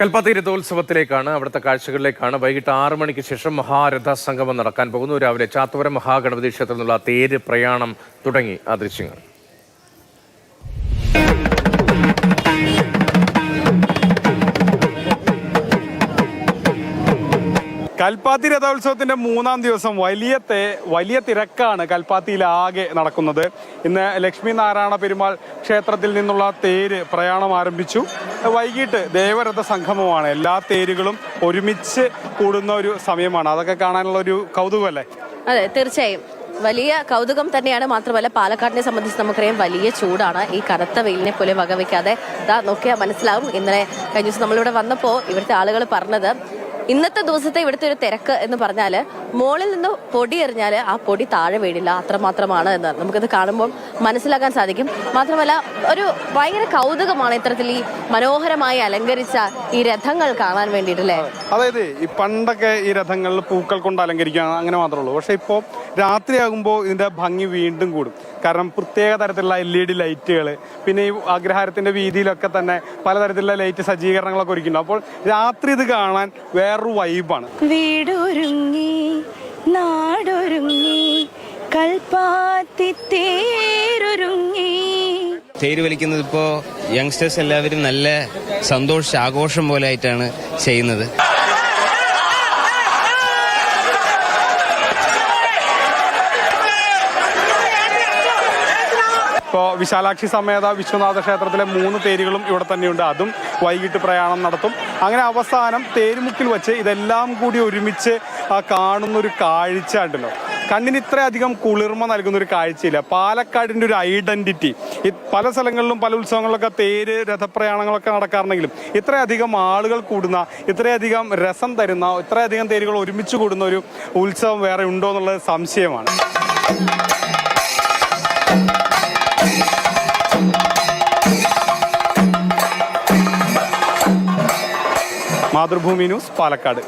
കൽപ്പാത്തി രഥോത്സവത്തിലേക്കാണ്, അവിടുത്തെ കാഴ്ചകളിലേക്കാണ്. വൈകിട്ട് 6 മണിക്ക് ശേഷം മഹാരഥ സംഗമം നടക്കാൻ പോകുന്നു. രാവിലെ ചാത്തുപുരം മഹാഗണപതി ക്ഷേത്രത്തിൽ നിന്നുള്ള തേര് പ്രയാണം തുടങ്ങി ആ ദൃശ്യങ്ങൾ. കൽപ്പാത്തി രഥോത്സവത്തിന്റെ 3-ാം ദിവസം വലിയ തിരക്കാണ് കൽപ്പാത്തിയിലാകെ നടക്കുന്നത്. ഇന്ന് ലക്ഷ്മി നാരായണ പെരുമാൾ ക്ഷേത്രത്തിൽ നിന്നുള്ള തേര് പ്രയാണം ആരംഭിച്ചു. വൈകിട്ട് ദേവരഥ സംഗമമാണ്. എല്ലാ തേരുകളും ഒരുമിച്ച് കൂടുന്ന ഒരു സമയമാണ്. അതൊക്കെ കാണാനുള്ള ഒരു കൗതുകമല്ലേ? അതെ, തീർച്ചയായും വലിയ കൗതുകം തന്നെയാണ്. മാത്രമല്ല, പാലക്കാടിനെ സംബന്ധിച്ച് നമുക്കറിയാം വലിയ ചൂടാണ്. ഈ കനത്ത വെയിലിനെ പോലെ വകവയ്ക്കാതെ നോക്കിയാൽ മനസ്സിലാവും. ഇന്നലെ കഴിഞ്ഞ ദിവസം നമ്മളിവിടെ വന്നപ്പോൾ ഇവിടുത്തെ ആളുകൾ പറഞ്ഞത്, ഇന്നത്തെ ദിവസത്തെ ഇവിടുത്തെ ഒരു തിരക്ക് എന്ന് പറഞ്ഞാൽ മുകളിൽ നിന്ന് പൊടി എറിഞ്ഞാൽ ആ പൊടി താഴെ വീഴില്ല, അത്രമാത്രമാണ് എന്ന് നമുക്കത് കാണുമ്പോൾ മനസ്സിലാക്കാൻ സാധിക്കും. മാത്രമല്ല, ഒരു ഭയങ്കര കൗതുകമാണ് ഇത്തരത്തിൽ ഈ മനോഹരമായി അലങ്കരിച്ച ഈ രഥങ്ങൾ കാണാൻ വേണ്ടിയിട്ടല്ലേ. അതായത് ഈ പണ്ടൊക്കെ ഈ രഥങ്ങളിൽ പൂക്കൾ കൊണ്ട് അലങ്കരിക്കുക അങ്ങനെ മാത്രമേ ഉള്ളൂ. പക്ഷെ ഇപ്പോൾ രാത്രിയാകുമ്പോൾ ഇതിന്റെ ഭംഗി വീണ്ടും കൂടും. കാരണം പ്രത്യേക തരത്തിലുള്ള LED ലൈറ്റുകൾ, പിന്നെ ഈ അഗ്രഹാരത്തിന്റെ വീതിയിലൊക്കെ തന്നെ പലതരത്തിലുള്ള ലൈറ്റ് സജ്ജീകരണങ്ങളൊക്കെ ഒരുക്കുന്നുണ്ട്. അപ്പോൾ രാത്രി ഇത് കാണാൻ വേറൊരു വൈബാണ്. വീടൊരുങ്ങി നാടൊരുങ്ങി കൽപ്പാത്തി തേരൊരുങ്ങി. തേര് വലിക്കുന്നത് ഇപ്പോൾ യങ്സ്റ്റേഴ്സ് എല്ലാവരും നല്ല ആഘോഷം പോലെ ആയിട്ടാണ് ചെയ്യുന്നത്. ഇപ്പോൾ വിശാലാക്ഷി സമേത വിശ്വനാഥ ക്ഷേത്രത്തിലെ 3 തേരുകളും ഇവിടെ തന്നെയുണ്ട്. അതും വൈകിട്ട് പ്രയാണം നടത്തും. അങ്ങനെ അവസാനം തേരുമുക്കിൽ വെച്ച് ഇതെല്ലാം കൂടി ഒരുമിച്ച് കാണുന്നൊരു കാഴ്ച ഉണ്ടല്ലോ, കണ്ണിന് ഇത്രയധികം കുളിർമ നൽകുന്ന ഒരു കാഴ്ചയില്ല. പാലക്കാടിൻ്റെ ഒരു ഐഡന്റിറ്റി. പല സ്ഥലങ്ങളിലും പല ഉത്സവങ്ങളിലൊക്കെ തേര് രഥപ്രയാണങ്ങളൊക്കെ നടക്കാറുണ്ടെങ്കിലും ഇത്രയധികം ആളുകൾ കൂടുന്ന, ഇത്രയധികം രസം തരുന്ന, ഇത്രയധികം തേരുകൾ ഒരുമിച്ച് കൂടുന്ന ഒരു ഉത്സവം വേറെ ഉണ്ടോ എന്നുള്ളത് സംശയമാണ്. മാതൃഭൂമി ന്യൂസ്, പാലക്കാട്.